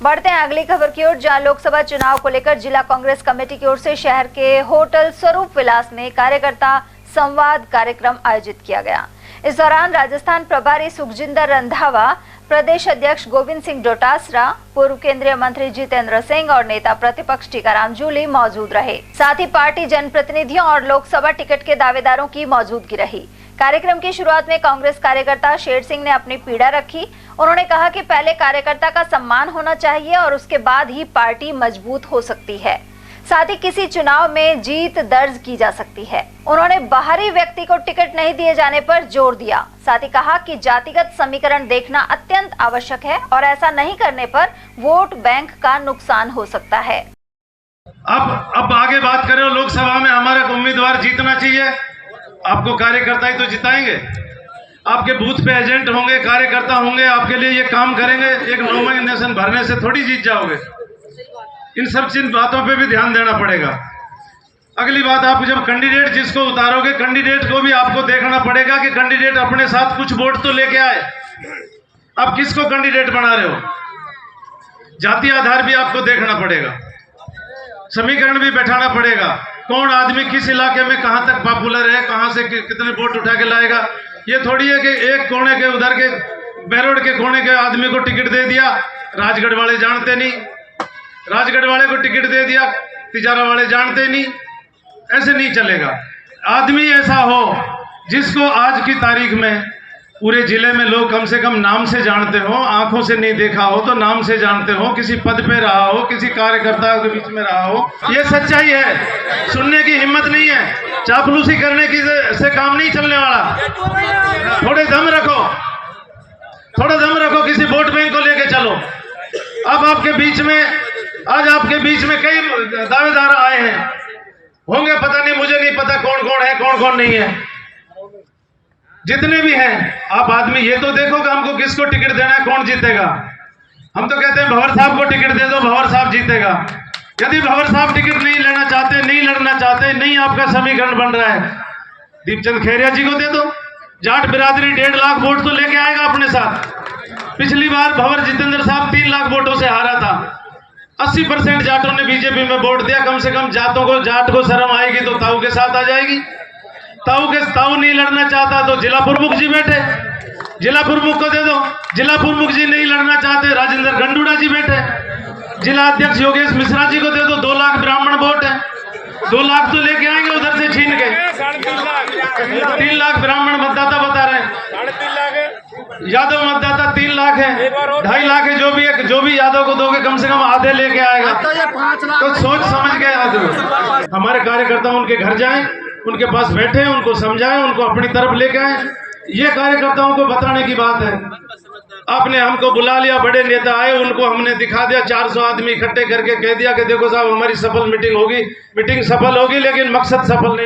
बढ़ते हैं अगली खबर की ओर, जहां लोकसभा चुनाव को लेकर जिला कांग्रेस कमेटी की ओर से शहर के होटल स्वरूप विलास में कार्यकर्ता संवाद कार्यक्रम आयोजित किया गया। इस दौरान राजस्थान प्रभारी सुखजिंदर रंधावा, प्रदेश अध्यक्ष गोविंद सिंह डोटासरा, पूर्व केंद्रीय मंत्री जितेंद्र सिंह और नेता प्रतिपक्ष टीकाराम जूली मौजूद रहे। साथ ही पार्टी जनप्रतिनिधियों और लोकसभा टिकट के दावेदारों की मौजूदगी रही। कार्यक्रम की शुरुआत में कांग्रेस कार्यकर्ता शेर सिंह ने अपनी पीड़ा रखी। उन्होंने कहा कि पहले कार्यकर्ता का सम्मान होना चाहिए और उसके बाद ही पार्टी मजबूत हो सकती है। साथ ही किसी चुनाव में जीत दर्ज की जा सकती है। उन्होंने बाहरी व्यक्ति को टिकट नहीं दिए जाने पर जोर दिया। साथ ही कहा कि जातिगत समीकरण देखना अत्यंत आवश्यक है और ऐसा नहीं करने पर वोट बैंक का नुकसान हो सकता है। अब आगे बात करें, लोकसभा में हमारा उम्मीदवार जीतना चाहिए। आपको कार्यकर्ता ही तो जिताएंगे। आपके बूथ पे एजेंट होंगे, कार्यकर्ता होंगे, आपके लिए ये काम करेंगे। एक नॉमिनेशन भरने से थोड़ी जीत जाओगे। इन सब जिन बातों पे भी ध्यान देना पड़ेगा। अगली बात, आप जब कैंडिडेट जिसको उतारोगे, कैंडिडेट को भी आपको देखना पड़ेगा कि कैंडिडेट अपने साथ कुछ वोट तो लेके आए। आप किसको कैंडिडेट बना रहे हो, जाति आधार भी आपको देखना पड़ेगा, समीकरण भी बैठाना पड़ेगा। कौन आदमी किस इलाके में कहां तक पॉपुलर है, कहां से कितने वोट उठा के लाएगा। ये थोड़ी है कि एक कोने के उधर के बैरोड के कोने के आदमी को टिकट दे दिया, राजगढ़ वाले जानते नहीं, राजगढ़ वाले को टिकट दे दिया, तिजारा वाले जानते नहीं। ऐसे नहीं चलेगा। आदमी ऐसा हो जिसको आज की तारीख में पूरे जिले में लोग कम से कम नाम से जानते हो, आंखों से नहीं देखा हो तो नाम से जानते हो, किसी पद पे रहा हो, किसी कार्यकर्ता के बीच में रहा हो। ये सच्चाई है, सुनने की हिम्मत नहीं है। चापलूसी करने की से काम नहीं चलने वाला। थोड़े दम रखो, थोड़ा दम रखो, किसी वोट बैंक को लेके चलो। अब आपके बीच में, आज आपके बीच में कई दावेदार आए हैं, होंगे पता नहीं, मुझे नहीं पता कौन कौन है कौन कौन नहीं है। जितने भी हैं, आप आदमी ये तो देखो कि हमको किसको टिकट देना है, कौन जीतेगा। हम तो कहते हैं भंवर साहब को टिकट दे दो, भंवर साहब जीतेगा। यदि भंवर साहब टिकट नहीं लेना चाहते, नहीं लड़ना चाहते, नहीं आपका समीकरण बन रहा है, दीपचंद खेरिया जी को दे दो। जाट बिरादरी 1.5 लाख वोट तो लेके आएगा अपने साथ। पिछली बार भंवर जितेंद्र साहब 3 लाख वोटों से हारा था। 80% जाटों ने बीजेपी में वोट दिया। कम से कम जाटों को, जाट को शर्म आएगी तो ताऊ के साथ आ जाएगी। ताऊ नहीं लड़ना चाहता तो जिला प्रमुख जी बैठे, जिला प्रमुख को दे दो। जिला प्रमुख जी नहीं लड़ना चाहते, राजेंद्र गंडूड़ा जी बैठे। जिला अध्यक्ष योगेश मिश्रा जी को दे दो। 2 लाख ब्राह्मण वोट है, 2 लाख तो लेके आएंगे उधर से छीन के। 3 लाख ब्राह्मण मतदाता बता रहे हैं, यादव मतदाता 3 लाख है, 2.5 लाख है। जो भी यादव को दोगे कम से कम आधे लेके आएगा। तो सोच समझ के आदमी। हमारे कार्यकर्ता उनके घर जाएं, उनके पास बैठे, उनको समझाएं, उनको अपनी तरफ लेके आए। ये कार्यकर्ताओं को बताने की बात है। आपने हमको बुला लिया, बड़े नेता आए, उनको हमने दिखा दिया, 400 आदमी इकट्ठे करके कह दिया कि देखो साहब हमारी सफल मीटिंग होगी। मीटिंग सफल होगी लेकिन मकसद सफल नहीं।